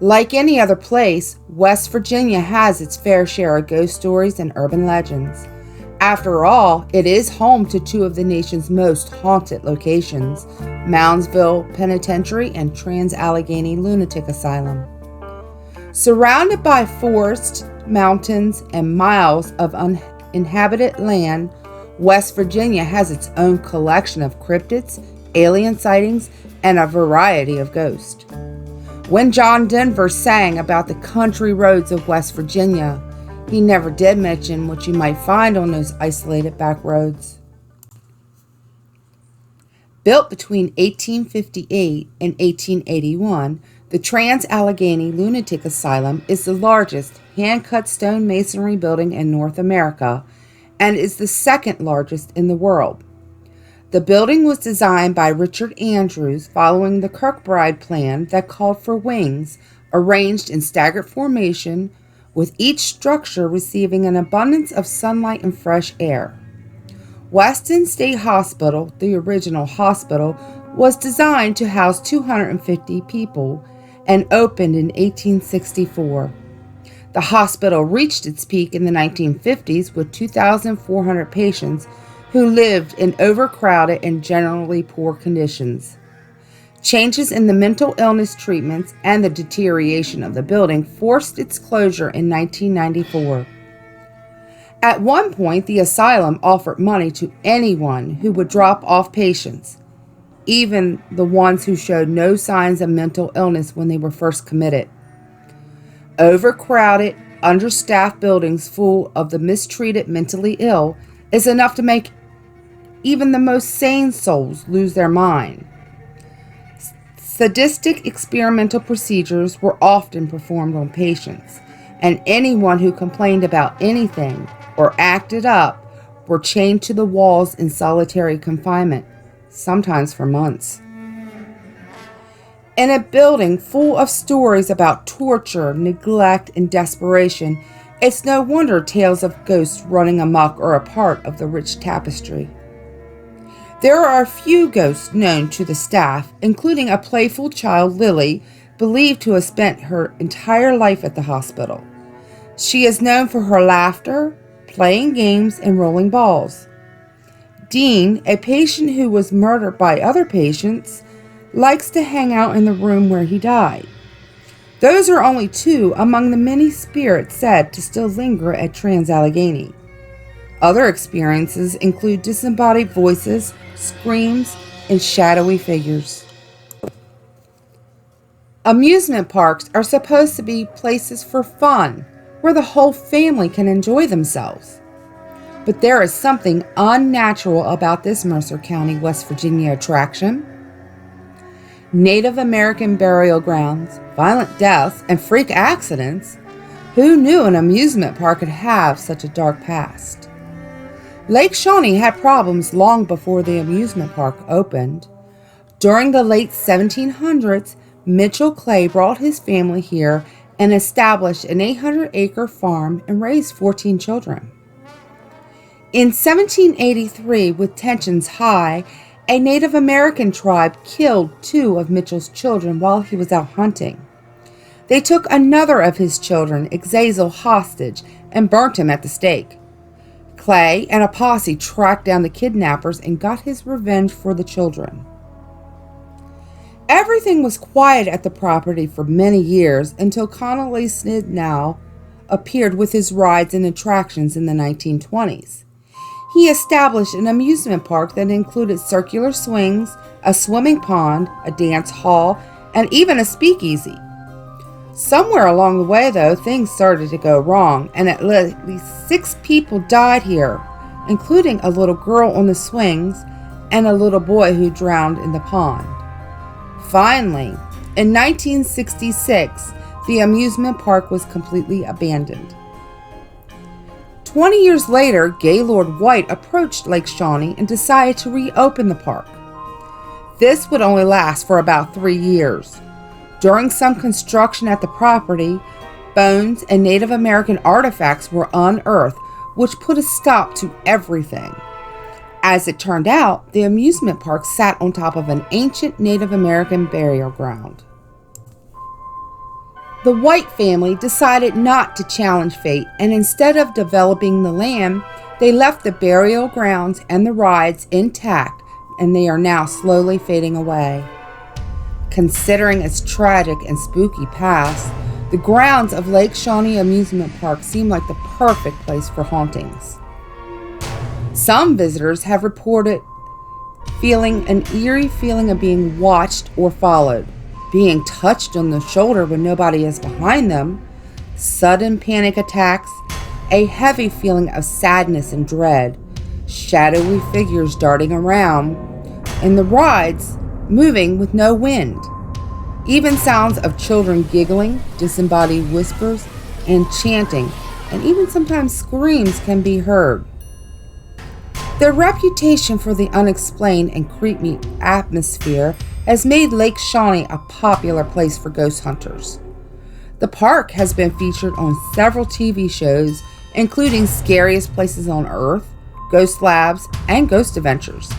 Like any other place, West Virginia has its fair share of ghost stories and urban legends. After all, it is home to two of the nation's most haunted locations, Moundsville Penitentiary and Trans-Allegheny Lunatic Asylum. Surrounded by forests, mountains, and miles of uninhabited land, West Virginia has its own collection of cryptids, alien sightings, and a variety of ghosts. When John Denver sang about the country roads of West Virginia, he never did mention what you might find on those isolated back roads. Built between 1858 and 1881, the Trans-Allegheny Lunatic Asylum is the largest hand-cut stone masonry building in North America and is the second largest in the world. The building was designed by Richard Andrews following the Kirkbride plan that called for wings arranged in staggered formation, with each structure receiving an abundance of sunlight and fresh air. Weston State Hospital, the original hospital, was designed to house 250 people and opened in 1864. The hospital reached its peak in the 1950s with 2,400 patients who lived in overcrowded and generally poor conditions. Changes in the mental illness treatments and the deterioration of the building forced its closure in 1994. At one point, the asylum offered money to anyone who would drop off patients, even the ones who showed no signs of mental illness when they were first committed. Overcrowded, understaffed buildings full of the mistreated mentally ill is enough to make even the most sane souls lose their mind. Sadistic experimental procedures were often performed on patients, and anyone who complained about anything or acted up were chained to the walls in solitary confinement, sometimes for months. In a building full of stories about torture, neglect, and desperation, it's no wonder tales of ghosts running amok are a part of the rich tapestry. There are a few ghosts known to the staff, including a playful child, Lily, believed to have spent her entire life at the hospital. She is known for her laughter, playing games, and rolling balls. Dean, a patient who was murdered by other patients, likes to hang out in the room where he died. Those are only two among the many spirits said to still linger at Trans-Allegheny. Other experiences include disembodied voices, screams, and shadowy figures. Amusement parks are supposed to be places for fun, where the whole family can enjoy themselves. But there is something unnatural about this Mercer County, West Virginia attraction. Native American burial grounds, violent deaths, and freak accidents. Who knew an amusement park could have such a dark past? Lake Shawnee had problems long before the amusement park opened. During the late 1700s, Mitchell Clay brought his family here and established an 800-acre farm and raised 14 children. In 1783, with tensions high, a Native American tribe killed 2 of Mitchell's children while he was out hunting. They took another of his children, Exazel, hostage and burnt him at the stake. Clay and a posse tracked down the kidnappers and got his revenge for the children. Everything was quiet at the property for many years until Connolly Snidnow appeared with his rides and attractions in the 1920s. He established an amusement park that included circular swings, a swimming pond, a dance hall, and even a speakeasy. Somewhere along the way, though, things started to go wrong, and at least 6 people died here, including a little girl on the swings and a little boy who drowned in the pond. Finally, in 1966, the amusement park was completely abandoned. 20 years later, Gaylord White approached Lake Shawnee and decided to reopen the park. This would only last for about 3 years. During some construction at the property, bones and Native American artifacts were unearthed, which put a stop to everything. As it turned out, the amusement park sat on top of an ancient Native American burial ground. The White family decided not to challenge fate, and instead of developing the land, they left the burial grounds and the rides intact, and they are now slowly fading away. Considering its tragic and spooky past, the grounds of Lake Shawnee Amusement Park seem like the perfect place for hauntings. Some visitors have reported feeling an eerie feeling of being watched or followed, being touched on the shoulder when nobody is behind them, sudden panic attacks, a heavy feeling of sadness and dread, shadowy figures darting around, and the rides moving with no wind. Even sounds of children giggling, disembodied whispers, and chanting, and even sometimes screams can be heard. Their reputation for the unexplained and creepy atmosphere has made Lake Shawnee a popular place for ghost hunters. The park has been featured on several TV shows, including Scariest Places on Earth, Ghost Labs, and Ghost Adventures.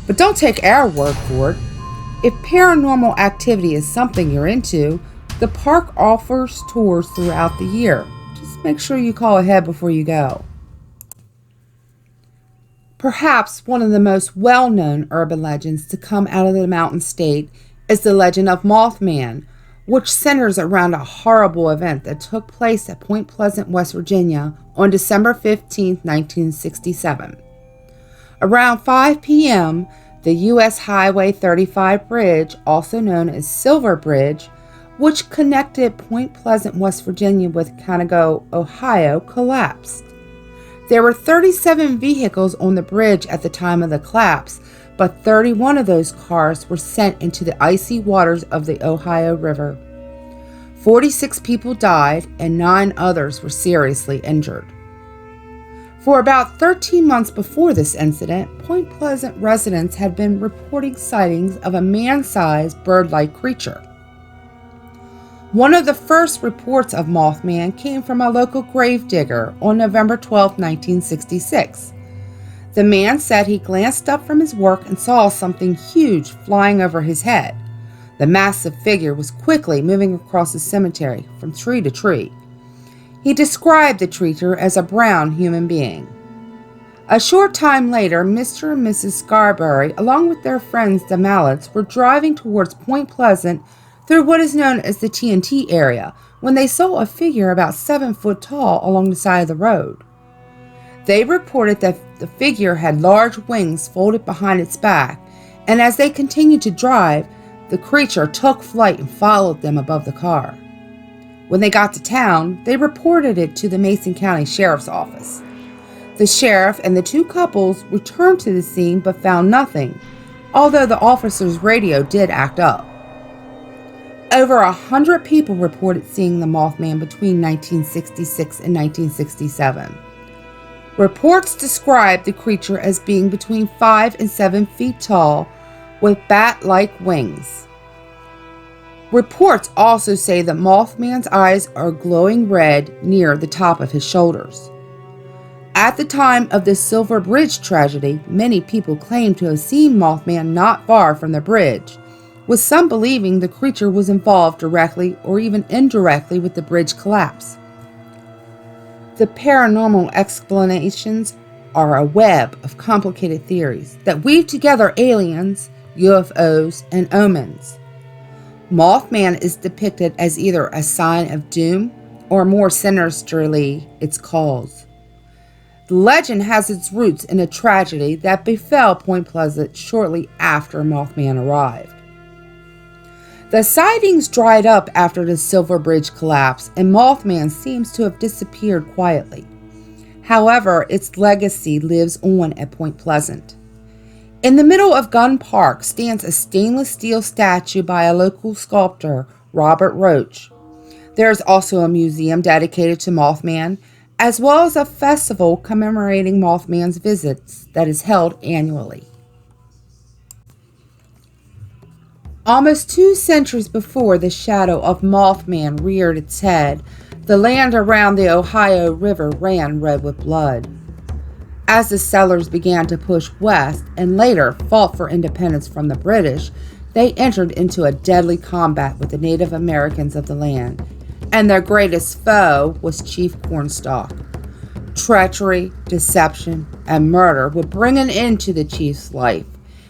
But don't take our word for it. If paranormal activity is something you're into, the park offers tours throughout the year. Just make sure you call ahead before you go. Perhaps one of the most well-known urban legends to come out of the Mountain State is the legend of Mothman, which centers around a horrible event that took place at Point Pleasant, West Virginia on December 15, 1967. Around 5 p.m., the U.S. Highway 35 bridge, also known as Silver Bridge, which connected Point Pleasant, West Virginia with Conewago, Ohio, collapsed. There were 37 vehicles on the bridge at the time of the collapse, but 31 of those cars were sent into the icy waters of the Ohio River. 46 people died and 9 others were seriously injured. For about 13 months before this incident, Point Pleasant residents had been reporting sightings of a man-sized bird-like creature. One of the first reports of Mothman came from a local gravedigger on November 12, 1966. The man said he glanced up from his work and saw something huge flying over his head. The massive figure was quickly moving across the cemetery from tree to tree. He described the creature as a brown human being. A short time later, Mr. and Mrs. Scarberry, along with their friends the Mallets, were driving towards Point Pleasant through what is known as the TNT area when they saw a figure about 7 foot tall along the side of the road. They reported that the figure had large wings folded behind its back, and as they continued to drive, the creature took flight and followed them above the car. When they got to town, they reported it to the Mason County Sheriff's Office. The sheriff and the 2 couples returned to the scene but found nothing, although the officer's radio did act up. Over 100 people reported seeing the Mothman between 1966 and 1967. Reports describe the creature as being between 5 and 7 feet tall with bat-like wings. Reports also say that Mothman's eyes are glowing red near the top of his shoulders. At the time of the Silver Bridge tragedy, many people claimed to have seen Mothman not far from the bridge, with some believing the creature was involved directly or even indirectly with the bridge collapse. The paranormal explanations are a web of complicated theories that weave together aliens, UFOs, and omens. Mothman is depicted as either a sign of doom or, more sinisterly, its cause. The legend has its roots in a tragedy that befell Point Pleasant shortly after Mothman arrived. The sightings dried up after the Silver Bridge collapse, and Mothman seems to have disappeared quietly. However, its legacy lives on at Point Pleasant. In the middle of Gun Park stands a stainless steel statue by a local sculptor, Robert Roach. There is also a museum dedicated to Mothman, as well as a festival commemorating Mothman's visits that is held annually. Almost 2 centuries before the shadow of Mothman reared its head, the land around the Ohio River ran red with blood. As the settlers began to push west and later fought for independence from the British, they entered into a deadly combat with the Native Americans of the land, and their greatest foe was Chief Cornstalk. Treachery, deception, and murder would bring an end to the chief's life,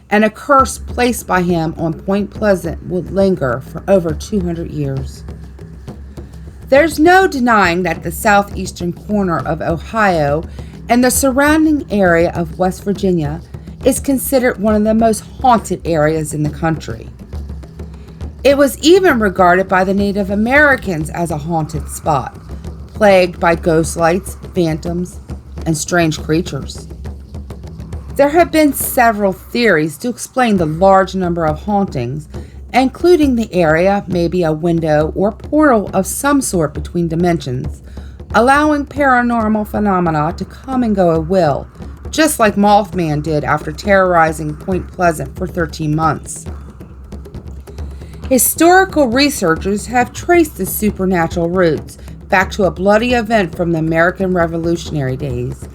and a curse placed by him on Point Pleasant would linger for over 200 years. There's no denying that the southeastern corner of Ohio and the surrounding area of West Virginia is considered one of the most haunted areas in the country. It was even regarded by the Native Americans as a haunted spot, plagued by ghost lights, phantoms, and strange creatures. There have been several theories to explain the large number of hauntings, including the area may be a window or portal of some sort between dimensions, allowing paranormal phenomena to come and go at will, just like Mothman did after terrorizing Point Pleasant for 13 months. Historical researchers have traced the supernatural roots back to a bloody event from the American Revolutionary days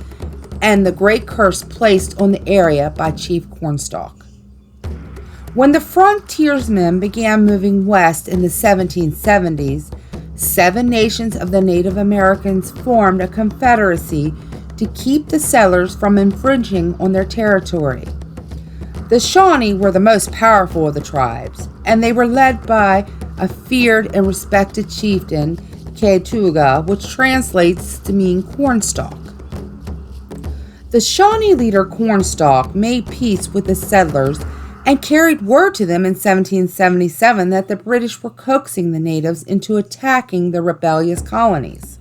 and the great curse placed on the area by Chief Cornstalk. When the frontiersmen began moving west in the 1770s, 7 nations of the Native Americans formed a confederacy to keep the settlers from infringing on their territory. The Shawnee were the most powerful of the tribes, and they were led by a feared and respected chieftain, Ouga, which translates to mean cornstalk. The Shawnee leader Cornstalk made peace with the settlers and carried word to them in 1777 that the British were coaxing the natives into attacking the rebellious colonies.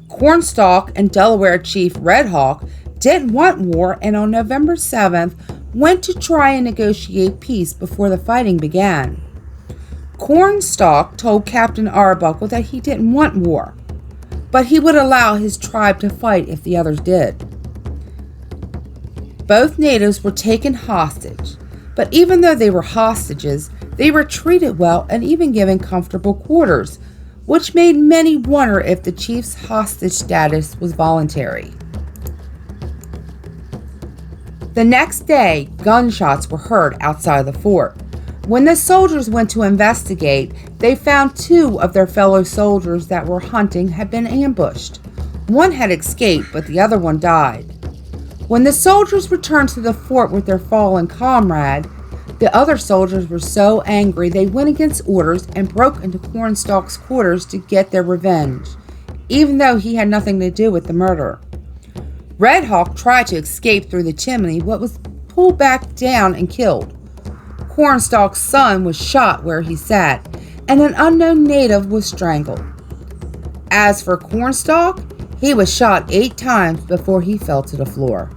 Cornstalk and Delaware chief Red Hawk didn't want war, and on November 7th went to try and negotiate peace before the fighting began. Cornstalk told Captain Arbuckle that he didn't want war, but he would allow his tribe to fight if the others did. Both natives were taken hostage, but even though they were hostages, they were treated well and even given comfortable quarters, which made many wonder if the chief's hostage status was voluntary. The next day, gunshots were heard outside the fort. When the soldiers went to investigate, they found 2 of their fellow soldiers that were hunting had been ambushed. One had escaped, but the other one died. When the soldiers returned to the fort with their fallen comrade, the other soldiers were so angry they went against orders and broke into Cornstalk's quarters to get their revenge, even though he had nothing to do with the murder. Red Hawk tried to escape through the chimney, but was pulled back down and killed. Cornstalk's son was shot where he sat, and an unknown native was strangled. As for Cornstalk, he was shot 8 times before he fell to the floor.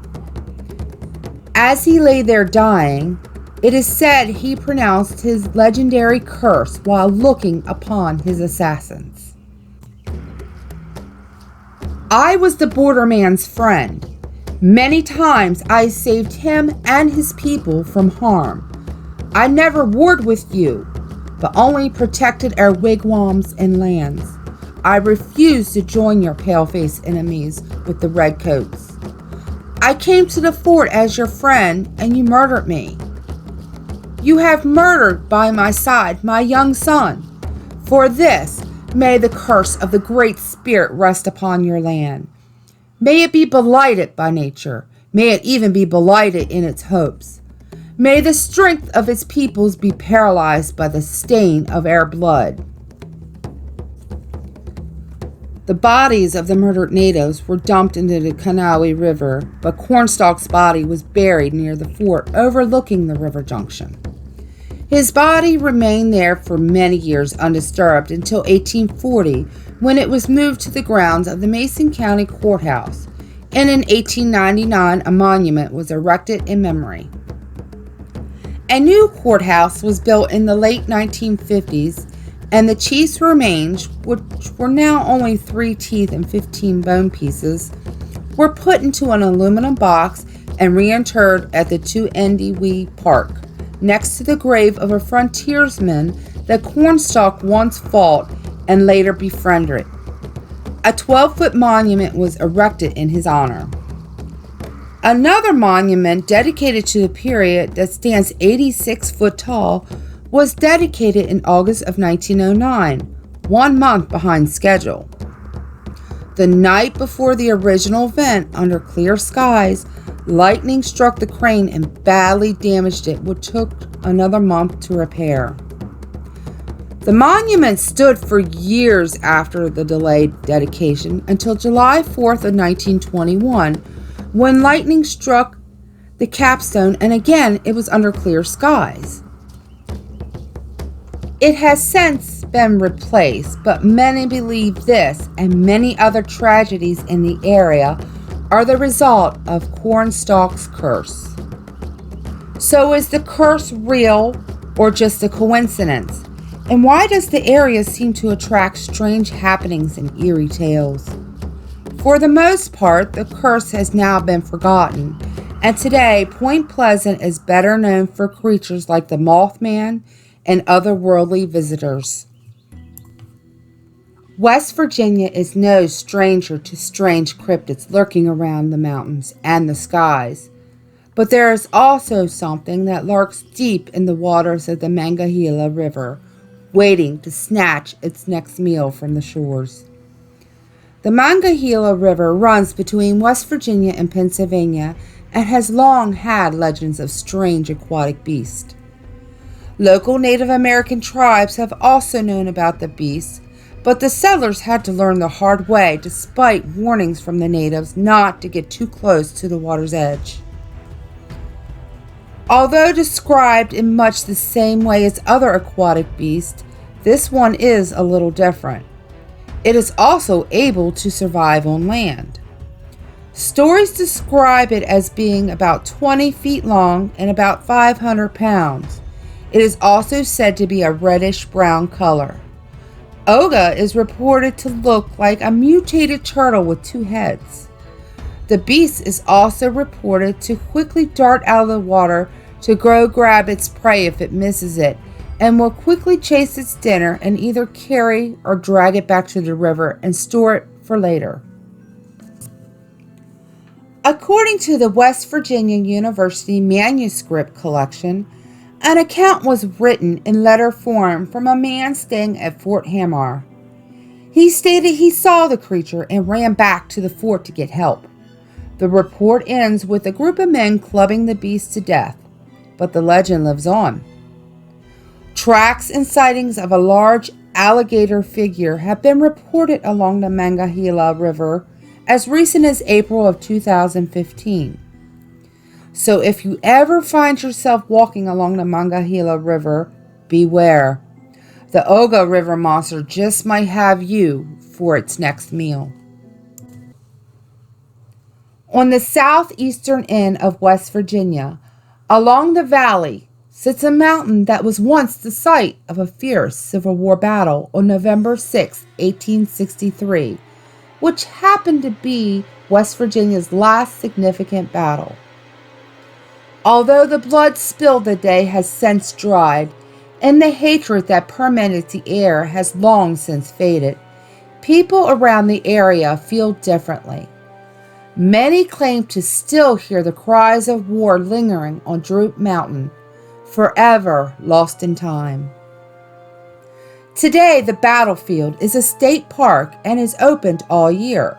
As he lay there dying, it is said he pronounced his legendary curse while looking upon his assassins. I was the borderman's friend. Many times I saved him and his people from harm. I never warred with you, but only protected our wigwams and lands. I refused to join your pale-faced enemies with the redcoats. I came to the fort as your friend, and you murdered me. You have murdered by my side my young son. For this, may the curse of the Great Spirit rest upon your land. May it be blighted by nature. May it even be blighted in its hopes. May the strength of its peoples be paralyzed by the stain of our blood. The bodies of the murdered natives were dumped into the Kanawha River, but Cornstalk's body was buried near the fort overlooking the river junction. His body remained there for many years undisturbed until 1840, when it was moved to the grounds of the Mason County Courthouse, and in 1899 a monument was erected in memory. A new courthouse was built in the late 1950s, and the chief's remains, which were now only 3 teeth and 15 bone pieces, were put into an aluminum box and reinterred at the 2NDW Park, next to the grave of a frontiersman that Cornstalk once fought and later befriended. A 12-foot monument was erected in his honor. Another monument dedicated to the period that stands 86 foot tall was dedicated in August of 1909, 1 month behind schedule. The night before the original event, under clear skies, lightning struck the crane and badly damaged it, which took another month to repair. The monument stood for years after the delayed dedication until July 4th of 1921, when lightning struck the capstone, and again it was under clear skies. It has since been replaced, but many believe this and many other tragedies in the area are the result of Cornstalk's curse. So is the curse real or just a coincidence? And why does the area seem to attract strange happenings and eerie tales? For the most part, the curse has now been forgotten, and today Point Pleasant is better known for creatures like the Mothman and otherworldly visitors. West Virginia is no stranger to strange cryptids lurking around the mountains and the skies, but there is also something that lurks deep in the waters of the Monongahela River, waiting to snatch its next meal from the shores. The Monongahela River runs between West Virginia and Pennsylvania and has long had legends of strange aquatic beasts. Local Native American tribes have also known about the beasts, but the settlers had to learn the hard way despite warnings from the natives not to get too close to the water's edge. Although described in much the same way as other aquatic beasts, this one is a little different. It is also able to survive on land. Stories describe it as being about 20 feet long and about 500 pounds. It is also said to be a reddish-brown color. Ouga is reported to look like a mutated turtle with 2 heads. The beast is also reported to quickly dart out of the water to go grab its prey if it misses it, and will quickly chase its dinner and either carry or drag it back to the river and store it for later. According to the West Virginia University Manuscript Collection, an account was written in letter form from a man staying at Fort Hamar. He stated he saw the creature and ran back to the fort to get help. The report ends with a group of men clubbing the beast to death, but the legend lives on. Tracks and sightings of a large alligator figure have been reported along the Monongahela River as recent as April of 2015. So if you ever find yourself walking along the Monongahela River, beware. The Ouga River monster just might have you for its next meal. On the southeastern end of West Virginia, along the valley, sits a mountain that was once the site of a fierce Civil War battle on November 6, 1863, which happened to be West Virginia's last significant battle. Although the blood spilled that day has since dried, and the hatred that permeated the air has long since faded, people around the area feel differently. Many claim to still hear the cries of war lingering on Droop Mountain, forever lost in time. Today, the battlefield is a state park and is opened all year.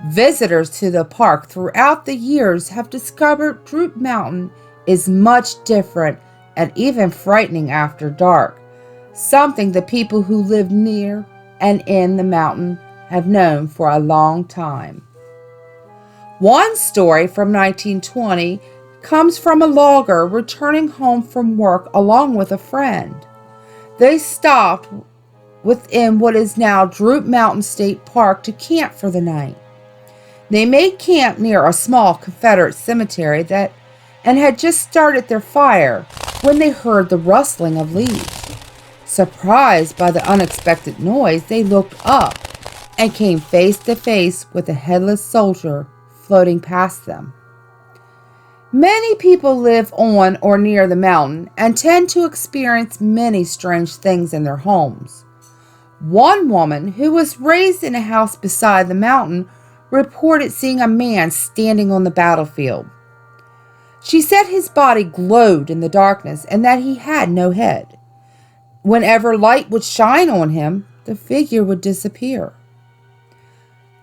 Visitors to the park throughout the years have discovered Droop Mountain is much different and even frightening after dark, something the people who live near and in the mountain have known for a long time. One story from 1920 comes from a logger returning home from work along with a friend. They stopped within what is now Droop Mountain State Park to camp for the night. They made camp near a small Confederate cemetery and had just started their fire when they heard the rustling of leaves. Surprised by the unexpected noise, they looked up and came face to face with a headless soldier floating past them. Many people live on or near the mountain and tend to experience many strange things in their homes. One woman who was raised in a house beside the mountain reported seeing a man standing on the battlefield. She said his body glowed in the darkness and that he had no head. Whenever light would shine on him, the figure would disappear.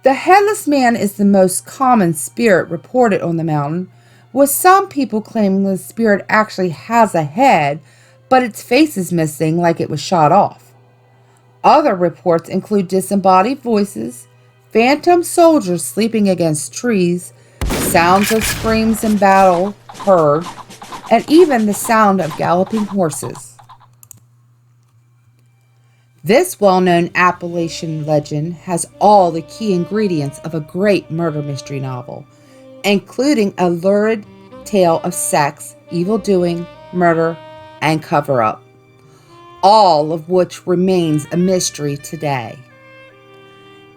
The headless man is the most common spirit reported on the mountain, with some people claiming the spirit actually has a head, but its face is missing like it was shot off. Other reports include disembodied voices, phantom soldiers sleeping against trees, sounds of screams in battle heard, and even the sound of galloping horses. This well-known Appalachian legend has all the key ingredients of a great murder mystery novel, including a lurid tale of sex, evildoing, murder, and cover-up, all of which remains a mystery today.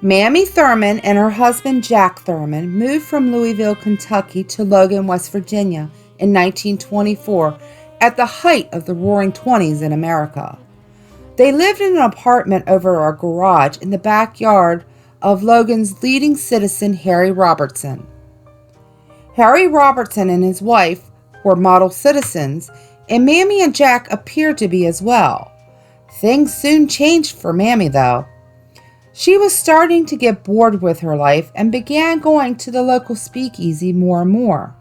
Mamie Thurman and her husband Jack Thurman moved from Louisville, Kentucky to Logan, West Virginia in 1924 at the height of the Roaring Twenties in America. They lived in an apartment over a garage in the backyard of Logan's leading citizen, Harry Robertson. Harry Robertson and his wife were model citizens, and Mamie and Jack appeared to be as well. Things soon changed for Mamie, though. She was starting to get bored with her life and began going to the local speakeasy more and more.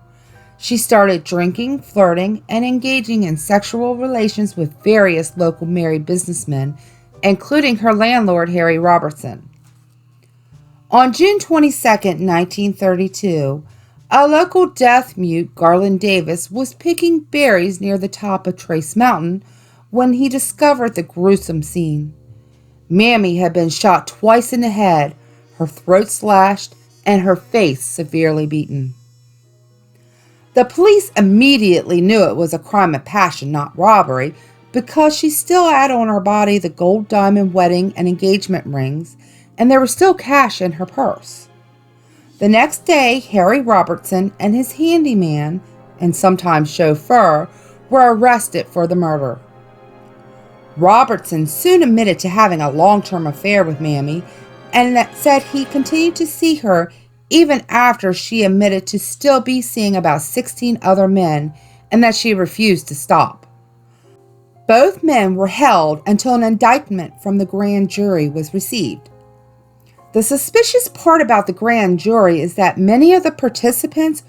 She started drinking, flirting, and engaging in sexual relations with various local married businessmen, including her landlord, Harry Robertson. On June 22, 1932, a local deaf mute, Garland Davis, was picking berries near the top of Trace Mountain when he discovered the gruesome scene. Mamie had been shot twice in the head, her throat slashed, and her face severely beaten. The police immediately knew it was a crime of passion, not robbery, because she still had on her body the gold diamond wedding and engagement rings, and there was still cash in her purse. The next day, Harry Robertson and his handyman, and sometimes chauffeur, were arrested for the murder. Robertson soon admitted to having a long-term affair with Mamie, and that said he continued to see her even after she admitted to still be seeing about 16 other men, and that she refused to stop. Both men were held until an indictment from the grand jury was received. The suspicious part about the grand jury is that many of the participants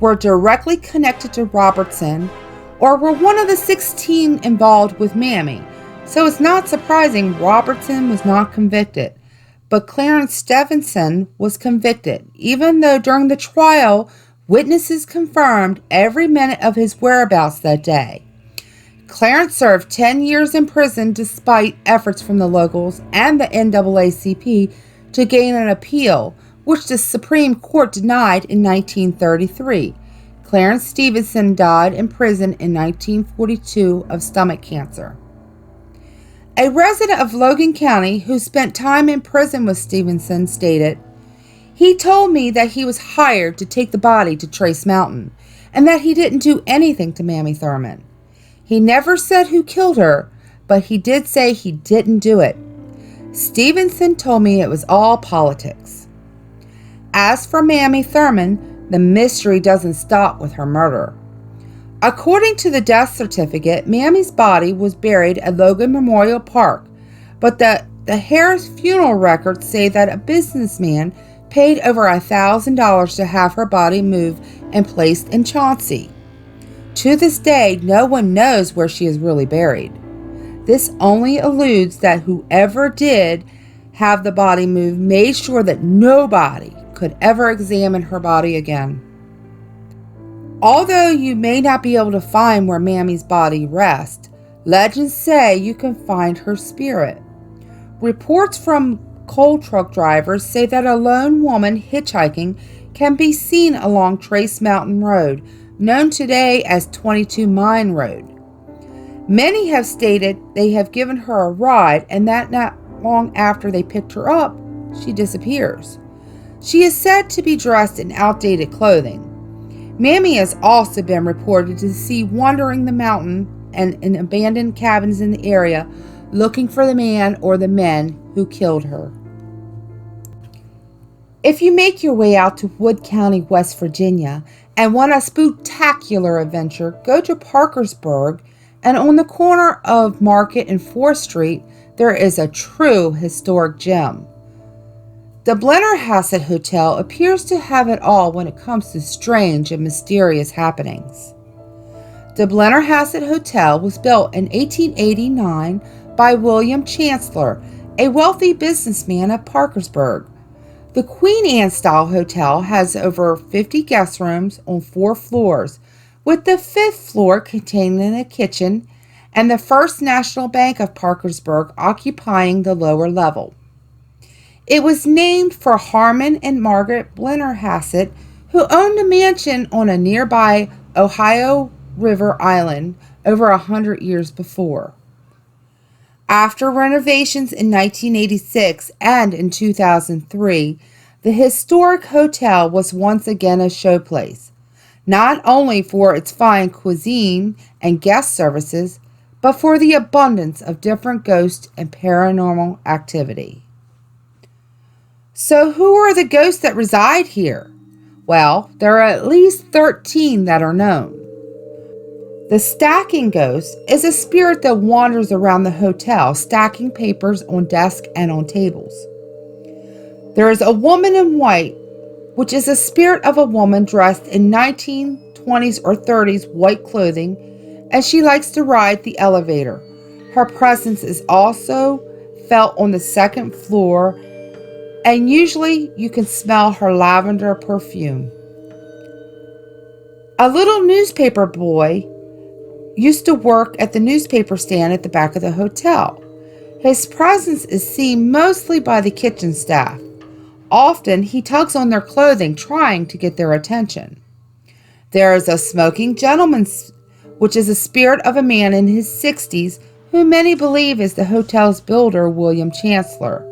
were directly connected to Robertson or were one of the 16 involved with Mamie, so it's not surprising Robertson was not convicted. But Clarence Stevenson was convicted, even though during the trial, witnesses confirmed every minute of his whereabouts that day. Clarence served 10 years in prison despite efforts from the locals and the NAACP to gain an appeal, which the Supreme Court denied in 1933. Clarence Stevenson died in prison in 1942 of stomach cancer. A resident of Logan County who spent time in prison with Stevenson stated, "He told me that he was hired to take the body to Trace Mountain and that he didn't do anything to Mamie Thurman. He never said who killed her, but he did say he didn't do it. Stevenson told me it was all politics." As for Mamie Thurman, the mystery doesn't stop with her murder. According to the death certificate, Mamie's body was buried at Logan Memorial Park, but the Harris funeral records say that a businessman paid over $1,000 to have her body moved and placed in Chauncey. To this day, no one knows where she is really buried. This only alludes that whoever did have the body moved made sure that nobody could ever examine her body again. Although you may not be able to find where Mamie's body rests, legends say you can find her spirit. Reports from coal truck drivers say that a lone woman hitchhiking can be seen along Trace Mountain Road, known today as 22 Mine Road. Many have stated they have given her a ride and that not long after they picked her up, she disappears. She is said to be dressed in outdated clothing. Mamie has also been reported to see wandering the mountain and in abandoned cabins in the area looking for the man or the men who killed her. If you make your way out to Wood County, West Virginia and want a spooktacular adventure, go to Parkersburg and on the corner of Market and 4th Street, there is a true historic gem. The Blennerhassett Hotel appears to have it all when it comes to strange and mysterious happenings. The Blennerhassett Hotel was built in 1889 by William Chancellor, a wealthy businessman of Parkersburg. The Queen Anne-style hotel has over 50 guest rooms on 4 floors, with the 5th floor containing a kitchen and the First National Bank of Parkersburg occupying the lower level. It was named for Harmon and Margaret Blennerhassett, who owned a mansion on a nearby Ohio River island over 100 years before. After renovations in 1986 and in 2003, the historic hotel was once again a showplace, not only for its fine cuisine and guest services, but for the abundance of different ghost and paranormal activity. So who are the ghosts that reside here? Well, there are at least 13 that are known. The stacking ghost is a spirit that wanders around the hotel, stacking papers on desks and on tables. There is a woman in white, which is a spirit of a woman dressed in 1920s or 30s white clothing, and she likes to ride the elevator. Her presence is also felt on the 2nd floor, and usually you can smell her lavender perfume. A little newspaper boy used to work at the newspaper stand at the back of the hotel. His presence is seen mostly by the kitchen staff. Often he tugs on their clothing, trying to get their attention. There is a smoking gentleman, which is a spirit of a man in his 60s, who many believe is the hotel's builder, William Chancellor.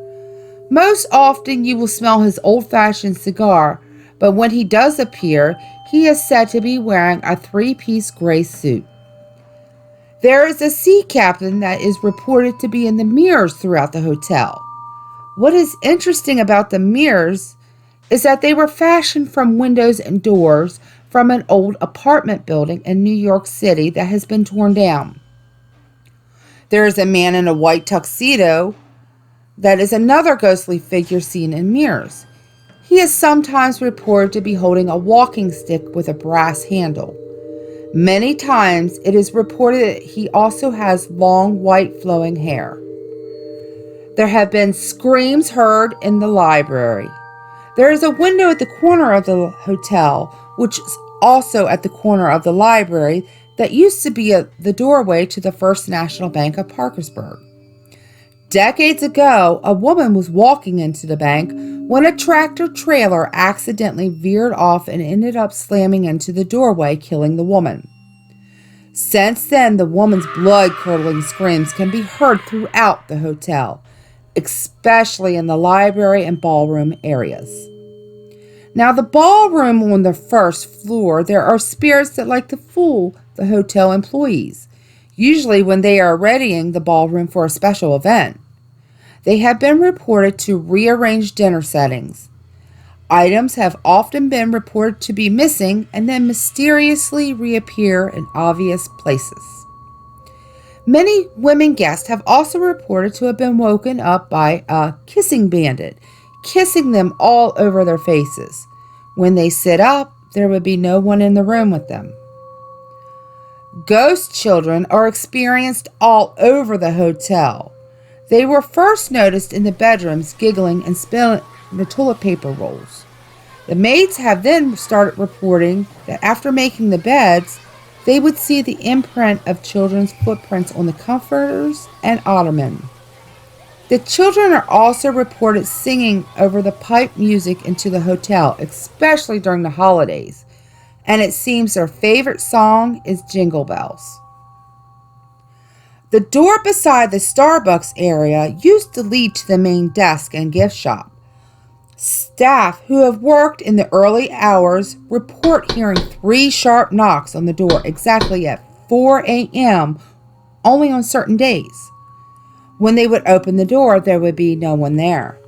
Most often you will smell his old-fashioned cigar, but when he does appear, he is said to be wearing a 3-piece gray suit. There is a sea captain that is reported to be in the mirrors throughout the hotel. What is interesting about the mirrors is that they were fashioned from windows and doors from an old apartment building in New York City that has been torn down. There is a man in a white tuxedo that is another ghostly figure seen in mirrors. He is sometimes reported to be holding a walking stick with a brass handle. Many times it is reported that he also has long white flowing hair. There have been screams heard in the library. There is a window at the corner of the hotel, which is also at the corner of the library, that used to be the doorway to the First National Bank of Parkersburg. Decades ago, a woman was walking into the bank when a tractor trailer accidentally veered off and ended up slamming into the doorway, killing the woman. Since then, the woman's blood-curdling screams can be heard throughout the hotel, especially in the library and ballroom areas. Now, the ballroom on the 1st floor, there are spirits that like to fool the hotel employees, usually when they are readying the ballroom for a special event. They have been reported to rearrange dinner settings. Items have often been reported to be missing and then mysteriously reappear in obvious places. Many women guests have also reported to have been woken up by a kissing bandit, kissing them all over their faces. When they sit up, there would be no one in the room with them. Ghost children are experienced all over the hotel. They were first noticed in the bedrooms giggling and spilling the toilet paper rolls. The maids have then started reporting that after making the beds, they would see the imprint of children's footprints on the comforters and ottoman. The children are also reported singing over the pipe music into the hotel, especially during the holidays, and it seems their favorite song is Jingle Bells. The door beside the Starbucks area used to lead to the main desk and gift shop. Staff who have worked in the early hours report hearing 3 sharp knocks on the door exactly at 4 a.m. only on certain days. When they would open the door, there would be no one there.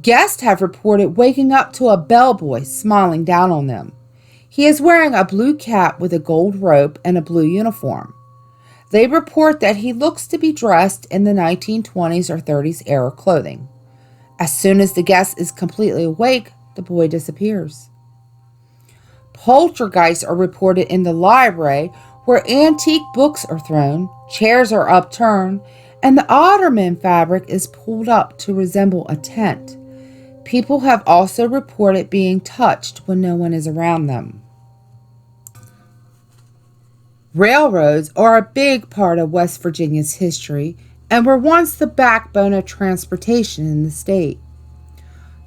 Guests have reported waking up to a bellboy smiling down on them. He is wearing a blue cap with a gold rope and a blue uniform. They report that he looks to be dressed in the 1920s or 30s era clothing. As soon as the guest is completely awake, the boy disappears. Poltergeists are reported in the library where antique books are thrown, chairs are upturned, and the ottoman fabric is pulled up to resemble a tent. People have also reported being touched when no one is around them. Railroads are a big part of West Virginia's history and were once the backbone of transportation in the state.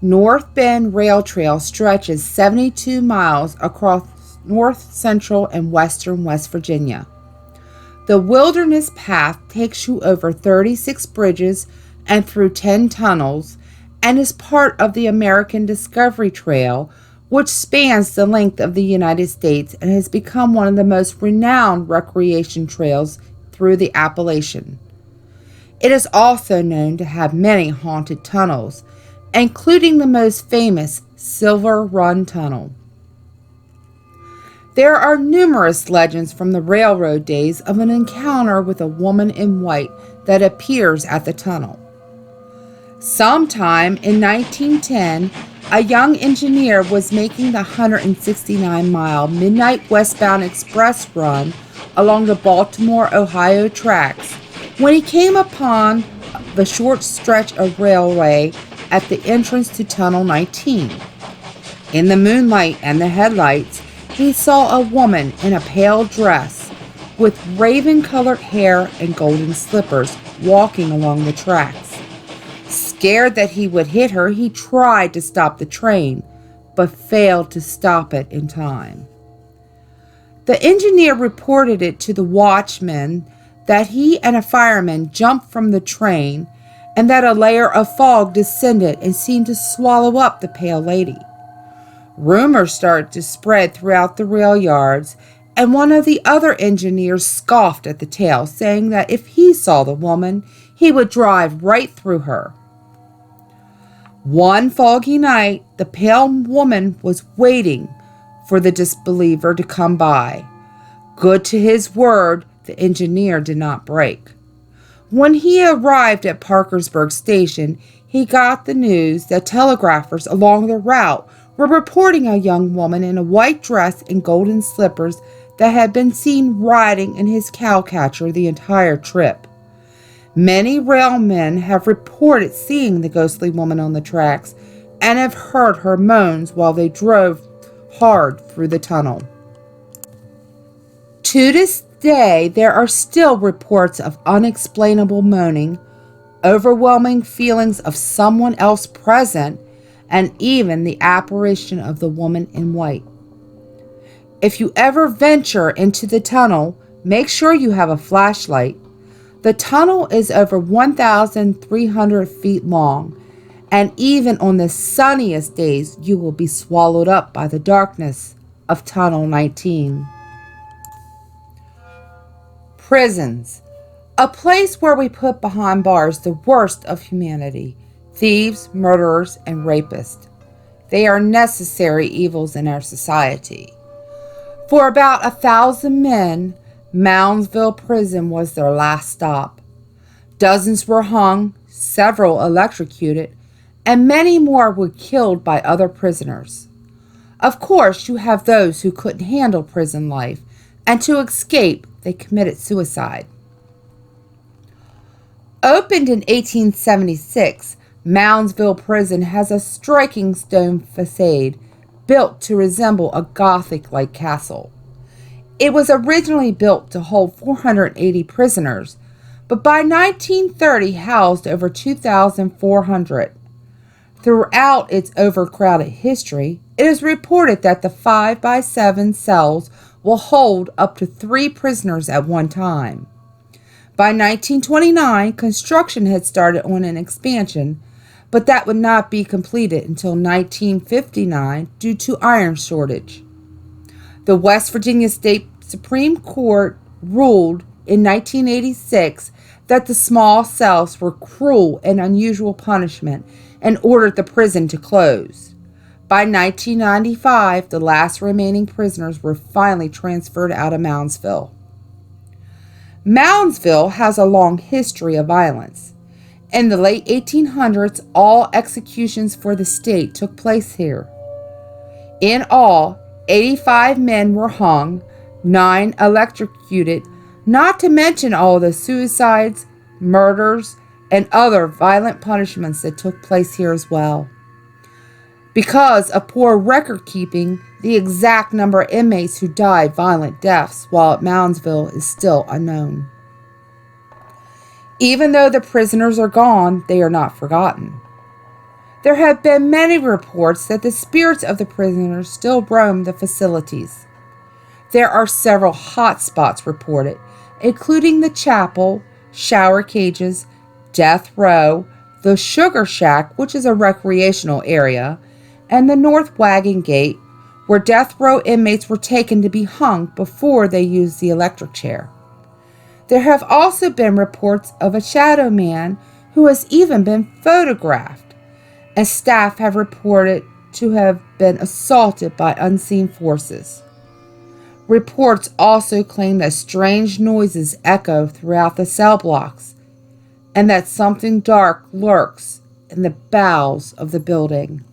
North Bend Rail Trail stretches 72 miles across north central and western West Virginia. The Wilderness Path takes you over 36 bridges and through 10 tunnels and is part of the American Discovery Trail, which spans the length of the United States and has become one of the most renowned recreation trails through the Appalachian. It is also known to have many haunted tunnels, including the most famous Silver Run Tunnel. There are numerous legends from the railroad days of an encounter with a woman in white that appears at the tunnel. Sometime in 1910, a young engineer was making the 169-mile midnight westbound express run along the Baltimore, Ohio tracks when he came upon the short stretch of railway at the entrance to Tunnel 19. In the moonlight and the headlights, he saw a woman in a pale dress with raven-colored hair and golden slippers walking along the tracks. Scared that he would hit her, he tried to stop the train, but failed to stop it in time. The engineer reported it to the watchman that he and a fireman jumped from the train and that a layer of fog descended and seemed to swallow up the pale lady. Rumors started to spread throughout the rail yards, and one of the other engineers scoffed at the tale, saying that if he saw the woman, he would drive right through her. One foggy night, the pale woman was waiting for the disbeliever to come by. Good to his word, the engineer did not break. When he arrived at Parkersburg Station, he got the news that telegraphers along the route were reporting a young woman in a white dress and golden slippers that had been seen riding in his cowcatcher the entire trip. Many railmen have reported seeing the ghostly woman on the tracks and have heard her moans while they drove hard through the tunnel. To this day, there are still reports of unexplainable moaning, overwhelming feelings of someone else present, and even the apparition of the woman in white. If you ever venture into the tunnel, make sure you have a flashlight. The tunnel is over 1,300 feet long, and even on the sunniest days, you will be swallowed up by the darkness of Tunnel 19. Prisons. A place where we put behind bars the worst of humanity, thieves, murderers, and rapists. They are necessary evils in our society. For about 1,000 men, Moundsville prison was their last stop. Dozens were hung, several electrocuted, and many more were killed by other prisoners. Of course, you have those who couldn't handle prison life, and to escape, they committed suicide. Opened in 1876, Moundsville Prison has a striking stone facade built to resemble a Gothic-like castle. It was originally built to hold 480 prisoners, but by 1930 housed over 2,400. Throughout its overcrowded history, it is reported that the 5x7 cells will hold up to 3 prisoners at one time. By 1929, construction had started on an expansion, but that would not be completed until 1959 due to iron shortage. The West Virginia State Supreme Court ruled in 1986 that the small cells were cruel and unusual punishment and ordered the prison to close. By 1995, the last remaining prisoners were finally transferred out of Moundsville. Moundsville has a long history of violence. In the late 1800s, all executions for the state took place here. In all, 85 men were hung, 9 electrocuted, not to mention all the suicides, murders, and other violent punishments that took place here as well. Because of poor record keeping, the exact number of inmates who died violent deaths while at Moundsville is still unknown. Even though the prisoners are gone, they are not forgotten. There have been many reports that the spirits of the prisoners still roam the facilities. There are several hot spots reported, including the chapel, shower cages, death row, the sugar shack, which is a recreational area, and the North Wagon Gate, where death row inmates were taken to be hung before they used the electric chair. There have also been reports of a shadow man who has even been photographed, and staff have reported to have been assaulted by unseen forces. Reports also claim that strange noises echo throughout the cell blocks and that something dark lurks in the bowels of the building.